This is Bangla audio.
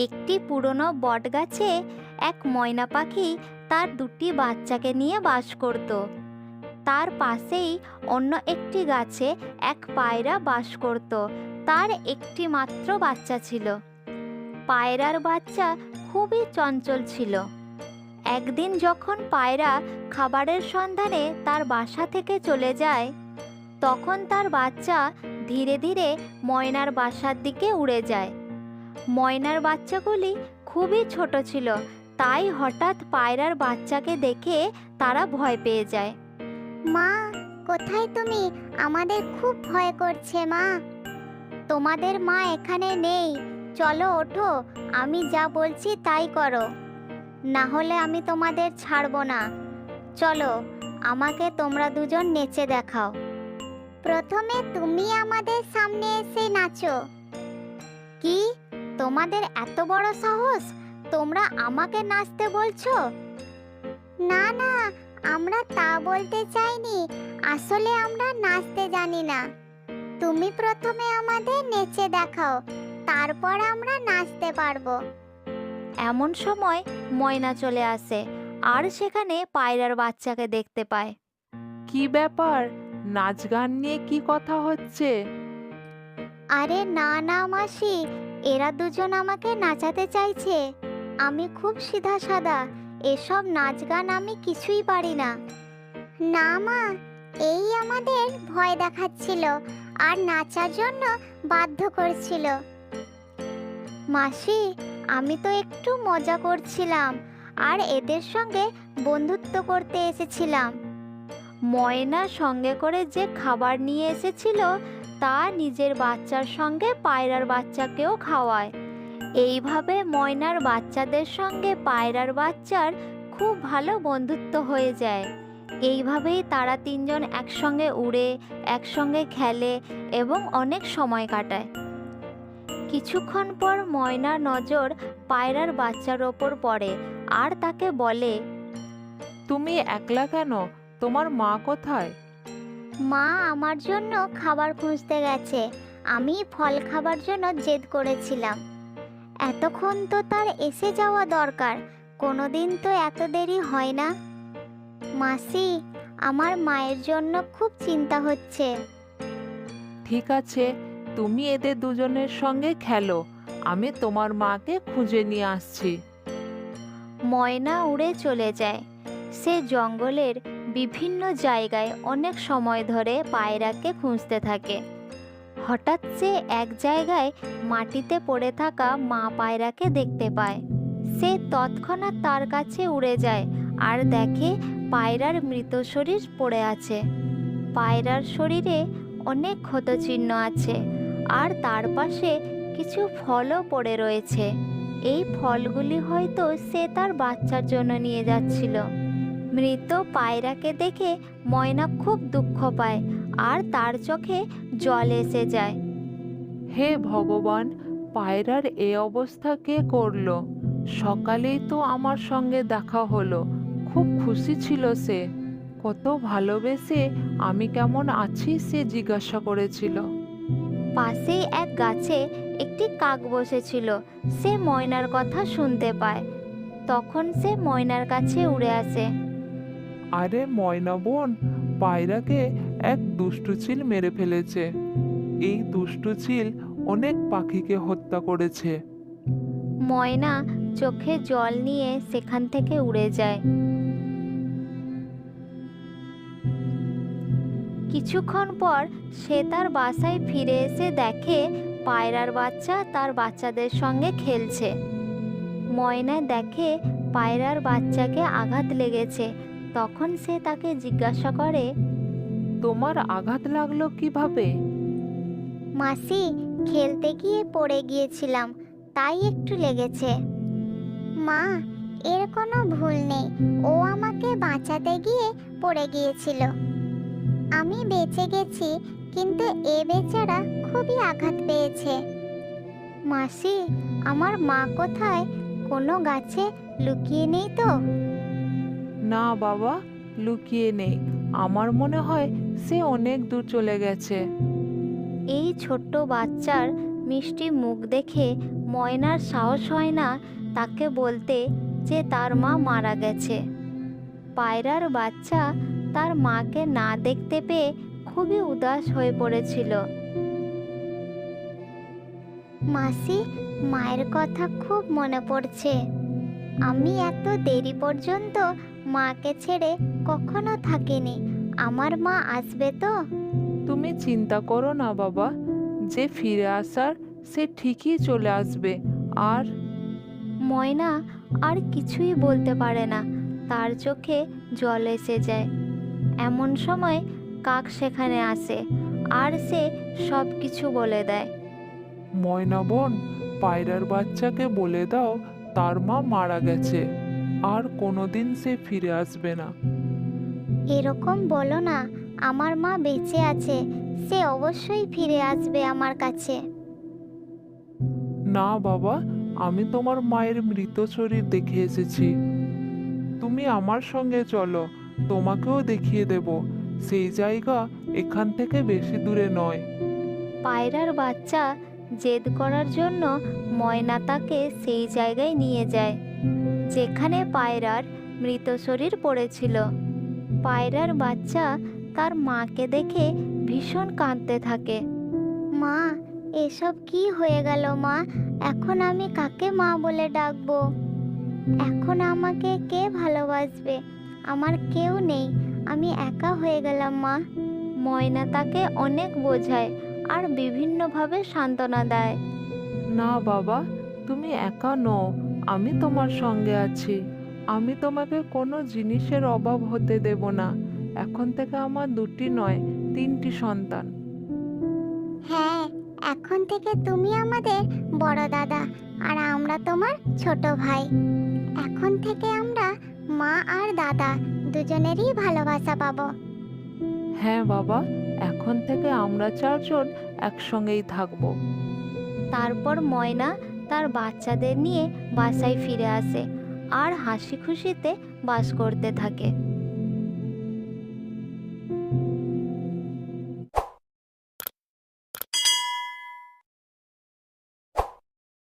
একটি পুরনো বটগাছে এক ময়না পাখি তার দুটি বাচ্চাকে নিয়ে বাস করত। তার পাশেই অন্য একটি গাছে এক পায়রা বাস করত। তার একটি মাত্র বাচ্চা ছিল। পায়রার বাচ্চা খুবই চঞ্চল ছিল। একদিন যখন পায়রা খাবারের সন্ধানে তার বাসা থেকে চলে যায়, তখন তার বাচ্চা ধীরে ধীরে ময়নার বাসার দিকে উড়ে যায়। ময়নার বাচ্চাগুলি খুবই ছোট ছিল, তাই হঠাৎ পায়রার বাচ্চাকে দেখে তারা ভয় পেয়ে যায়। মা, কোথায় তুমি? আমাদের খুব ভয় করছে মা। তোমাদের মা এখানে নেই। চলো ওঠো, আমি যা বলছি তাই করো, না হলে আমি তোমাদের ছাড়বো না। চলো, আমাকে তোমরা দুজন নেচে দেখাও। প্রথমে তুমি আমাদের সামনে এসে নাচো। কি, তোমাদের এত বড় সাহস? তোমরা আমাকে নাচতে বলছো? না না, আমরা তা বলতে চাইনি। আসলে আমরা নাচতে জানি না। তুমি প্রথমে আমাদের নেচে দেখাও, তারপর আমরা নাচতে পারবো। এমন সময় ময়না চলে আসে আর সেখানে পায়রার বাচ্চাকে দেখতে পায়। কি ব্যাপার? নাচ গান নিয়ে কি কথা হচ্ছে? আরে না না মাসি, এরা দুজন আমাকে নাচাতে চাইছে। আমি খুব সিধা সাদা, এসব নাচ গান আমি কিছুই পারি না। না মা, এই আমাদের ভয় দেখাচ্ছিল আর নাচার জন্য বাধ্য করছিল। মাসি, আমি তো একটু মজা করছিলাম আর এদের সঙ্গে বন্ধুত্ব করতে এসেছিলাম। ময়না সঙ্গে করে যে খাবার নিয়ে এসেছিল তা নিজের বাচ্চার সঙ্গে পায়রার বাচ্চাকেও খাওয়ায়। এইভাবে ময়নার বাচ্চাদের সঙ্গে পায়রার বাচ্চার খুব ভালো বন্ধুত্ব হয়ে যায়। এইভাবেই তারা তিনজন একসঙ্গে উড়ে, একসঙ্গে খেলে এবং অনেক সময় কাটায়। কিছুক্ষণ পর ময়নার নজর পায়রার বাচ্চার ওপর পড়ে আর তাকে বলে, তুমি একলা কেন? তোমার মা কোথায়? মা আমার জন্য খাবার খুঁজতে গেছে। আমি ফল খাবার জন্য জেদ করেছিলাম। এতক্ষণ তো তার এসে যাওয়া দরকার, কোনোদিন তো এত দেরি হয় না। মাসি, আমার মায়ের জন্য খুব চিন্তা হচ্ছে। ঠিক আছে, তুমি এদের দুজনের সঙ্গে খেলো, আমি তোমার মাকে খুঁজে নিয়ে আসছি। ময়না উড়ে চলে যায়। সে জঙ্গলের বিভিন্ন জায়গায় অনেক সময় ধরে পায়রাকে খুঁজতে থাকে। হঠাৎ সে এক জায়গায় মাটিতে পড়ে থাকা মা পায়রাকে দেখতে পায়। সে তৎক্ষণাৎ তার কাছে উড়ে যায় আর দেখে পায়রার মৃত শরীর পড়ে আছে। পায়রার শরীরে অনেক ক্ষতচিহ্ন আছে আর তার পাশে কিছু ফলও পড়ে রয়েছে। এই ফলগুলি হয়তো সে তার বাচ্চার জন্য নিয়ে যাচ্ছিল। মৃত পায়রাকে দেখে ময়না খুব দুঃখ পায় আর তার চোখে জল এসে যায়। হে ভগবান, পায়রার এ অবস্থা কে করলো? সকালেই তো আমার সঙ্গে দেখা হলো, খুব খুশি ছিল সে। কত ভালোবেসে আমি কেমন আছি সে জিজ্ঞাসা করেছিল। পাশেই এক গাছে একটি কাক বসেছিল। সে ময়নার কথা শুনতে পায়। তখন সে ময়নার কাছে উড়ে আসে। আরে ময়না বোন, পায়রাকে এক দুষ্টু চিল মেরে ফেলেছে। এই দুষ্টু চিল অনেক পাখিকে হত্যা করেছে। ময়না চোখে জল নিয়ে সেখান থেকে উড়ে যায়। কিছুক্ষণ পর সে তার বাসায় ফিরে এসে দেখে পায়রার বাচ্চা তার বাচ্চাদের সঙ্গে খেলছে। ময়না দেখে পায়রার বাচ্চাকে আঘাত লেগেছে। তখন সে তাকে জিজ্ঞাসা করে, তোমার আঘাত লাগলো কিভাবে? মাসি, খেলতে গিয়ে পড়ে গিয়েছিলাম, তাই একটু লেগেছে। মা, এর কোনো ভুল নেই, ও আমাকে বাঁচাতে গিয়ে পড়ে গিয়েছিল। আমি বেঁচে গেছি, কিন্তু এ বেচারা খুবই আঘাত পেয়েছে। মাসি, আমার মা কোথায়? কোনো গাছে লুকিয়ে নেই তো? না বাবা, লুকিয়ে নেই। আমার মনে হয় সে অনেক দূর চলে গেছে। এই ছোট্ট বাচ্চার মিষ্টি মুখ দেখে ময়নার সাহস হয় না তাকে বলতে যে তার মা মারা গেছে। পায়রার বাচ্চা তার মাকে না দেখতে পেয়ে খুবই উদাস হয়ে পড়েছিল। মাসি, মায়ের কথা খুব মনে পড়ছে। আমি এত দেরি পর্যন্ত মাকে ছেড়ে কখনো থাকিনি। আমার মা আসবে তো? তুমি চিন্তা করো না বাবা, যে ফিরে আসার সে ঠিকই চলে আসবে। আর ময়না আর কিছুই বলতে পারে না, তার চোখে জল এসে যায়। এমন সময় কাক সেখানে আসে আর সে সব কিছু বলে দেয়। ময়না বোন, পায়রার বাচ্চাকে বলে দাও তার মা মারা গেছে, আর কোনোদিন সে ফিরে আসবে না। এরকম বলো না, আমার মা বেঁচে আছে, সে অবশ্যই ফিরে আসবে আমার কাছে। না বাবা, আমি তোমার মায়ের মৃত শরীর দেখে এসেছি। তুমি আমার সঙ্গে চলো, তোমাকেও দেখিয়ে দেব। সেই জায়গা এখান থেকে বেশি দূরে নয়। পায়রার বাচ্চা জেদ করার জন্য ময়না তাকে সেই জায়গায় নিয়ে যায় যেখানে পায়রার মৃত শরীর পড়েছিল। পায়রার বাচ্চা তার মাকে দেখে ভীষণ কাঁদতে থাকে। মা, এসব কি হয়ে গেল মা? এখন আমি কাকে মা বলে ডাকবো? এখন আমাকে কে ভালোবাসবে? আমার কেউ নেই, আমি একা হয়ে গেলাম মা। ময়না তাকে অনেক বোঝায় আর বিভিন্নভাবে সান্ত্বনা দেয়। না বাবা, তুমি একা নও, আমি তোমার সঙ্গে আছি। আমি তোমাকে কোনো জিনিসের অভাব হতে দেব না। এখন থেকে আমার 2টি নয় 3টি সন্তান। হ্যাঁ, এখন থেকে তুমি আমাদের বড় দাদা আর আমরা তোমার ছোট ভাই। এখন থেকে আমরা মা আর দাদা দুজনেরই ভালোবাসা পাবো। হ্যাঁ বাবা, এখন থেকে আমরা 4 জন একসঙ্গেই থাকবো। তারপর ময়না তার বাচ্চাদের নিয়ে বাসায় ফিরে আসে আর হাসি খুশিতে বাস করতে থাকে।